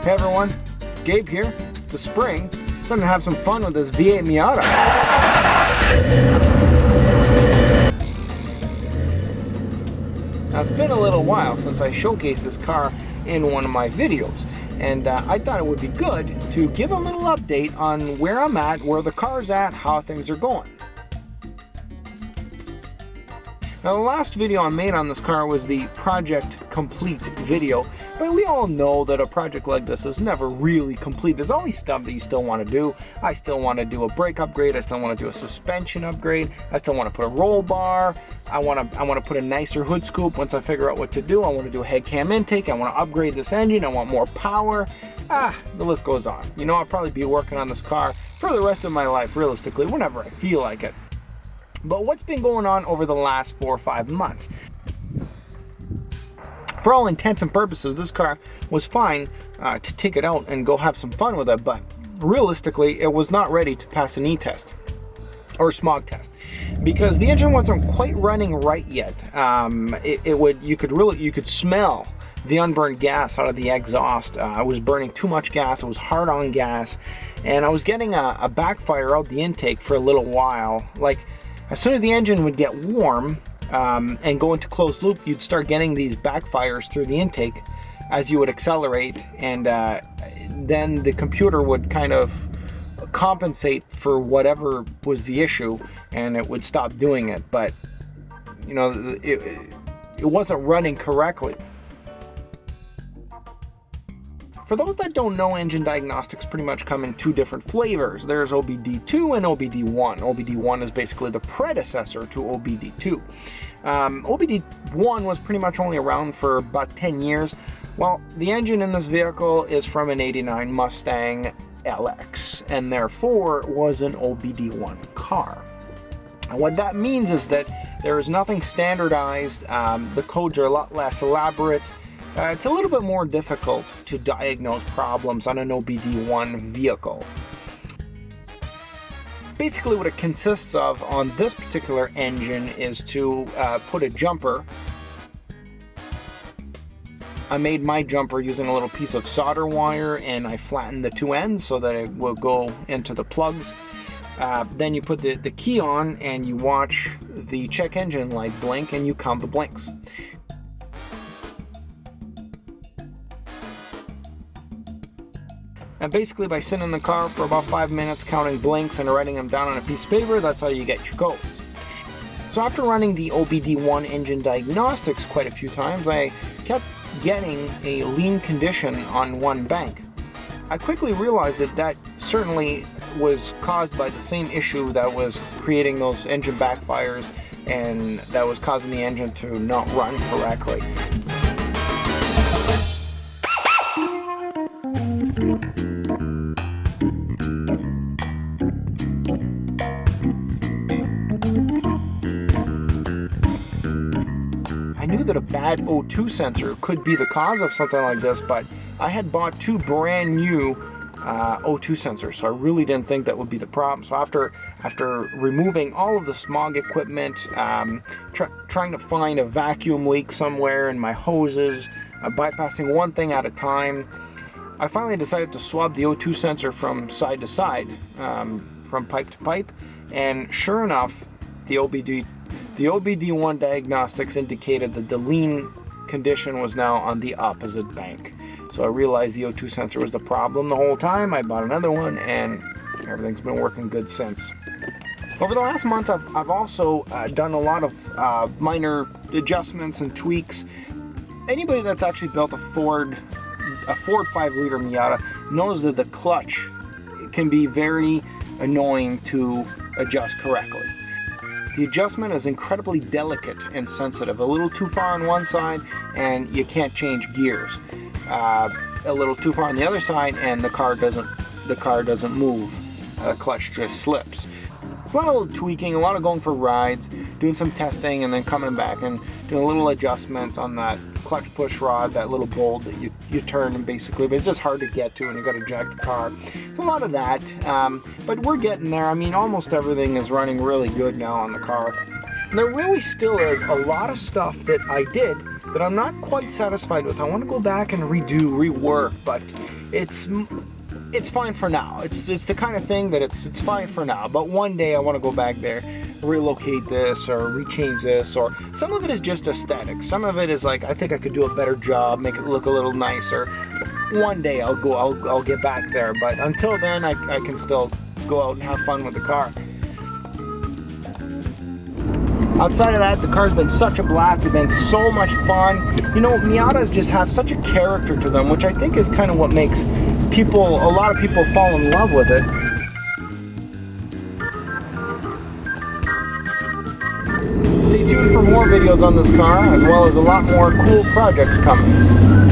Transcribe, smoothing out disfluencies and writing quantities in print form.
Hey everyone, Gabe here. It's spring. It's time to have some fun with this V8 Miata. Now it's been a little while since I showcased this car in one of my videos, and I thought it would be good to give a little update on where I'm at, where the car's at, how things are going. Now the last video I made on this car was the project complete video, but we all know that a project like this is never really complete. There's always stuff that you still want to do. I still want to do a brake upgrade, I still want to do a suspension upgrade, I still want to put a roll bar, I want to put a nicer hood scoop once I figure out what to do. I want to do a head cam intake, I want to upgrade this engine, I want more power. The list goes on. You know, I'll probably be working on this car for the rest of my life, realistically, whenever I feel like it. But what's been going on over the last 4 or 5 months? For all intents and purposes, this car was fine to take it out and go have some fun with it, but realistically, it was not ready to pass an E-test or smog test because the engine wasn't quite running right yet. You could smell the unburned gas out of the exhaust. I was burning too much gas, it was hard on gas, and I was getting a backfire out the intake for a little while. Like, as soon as the engine would get warm and go into closed loop, you'd start getting these backfires through the intake as you would accelerate, and then the computer would kind of compensate for whatever was the issue and it would stop doing it. But you know, it wasn't running correctly. For those that don't know, engine diagnostics pretty much come in 2 different flavors. There's OBD2 and OBD1. OBD1 is basically the predecessor to OBD2. OBD1 was pretty much only around for about 10 years. Well, the engine in this vehicle is from an '89 Mustang LX, and therefore was an OBD1 car. And what that means is that there is nothing standardized. The codes are a lot less elaborate. It's a little bit more difficult to diagnose problems on an OBD1 vehicle. Basically what it consists of on this particular engine is to put a jumper. I made my jumper using a little piece of solder wire, and I flattened the 2 ends so that it will go into the plugs. Then you put the key on and you watch the check engine light blink and you count the blinks. And basically by sitting in the car for about 5 minutes counting blinks and writing them down on a piece of paper, that's how you get your codes. So after running the OBD1 engine diagnostics quite a few times, I kept getting a lean condition on one bank. I quickly realized that certainly was caused by the same issue that was creating those engine backfires and that was causing the engine to not run correctly. I knew that a bad O2 sensor could be the cause of something like this, but I had bought 2 brand new O2 sensors, so I really didn't think that would be the problem. So after removing all of the smog equipment, trying to find a vacuum leak somewhere in my hoses, bypassing one thing at a time, I finally decided to swab the O2 sensor from side to side, from pipe to pipe, and sure enough, the OBD1 diagnostics indicated that the lean condition was now on the opposite bank. So I realized the O2 sensor was the problem the whole time. I bought another one and everything's been working good since. Over the last months, I've also done a lot of minor adjustments and tweaks. Anybody that's actually built a Ford 5-liter Miata knows that the clutch can be very annoying to adjust correctly. The adjustment is incredibly delicate and sensitive. A little too far on one side and you can't change gears. A little too far on the other side and the car doesn't move. The clutch just slips. A lot of tweaking, a lot of going for rides, doing some testing, and then coming back and doing a little adjustment on that clutch push rod, that little bolt that you turn basically, but it's just hard to get to and you got to jack the car. So a lot of that, but we're getting there. I mean, almost everything is running really good now on the car. And there really still is a lot of stuff that I did that I'm not quite satisfied with. I want to go back and rework, but it's fine for now. It's the kind of thing that it's fine for now. But one day I want to go back there, relocate this or rechange this, or some of it is just aesthetic. Some of it is like, I think I could do a better job, make it look a little nicer. One day I'll get back there, but until then I can still go out and have fun with the car. Outside of that, the car's been such a blast. It's been so much fun. You know, Miatas just have such a character to them, which I think is kind of what makes a lot of people fall in love with it. Stay tuned for more videos on this car, as well as a lot more cool projects coming.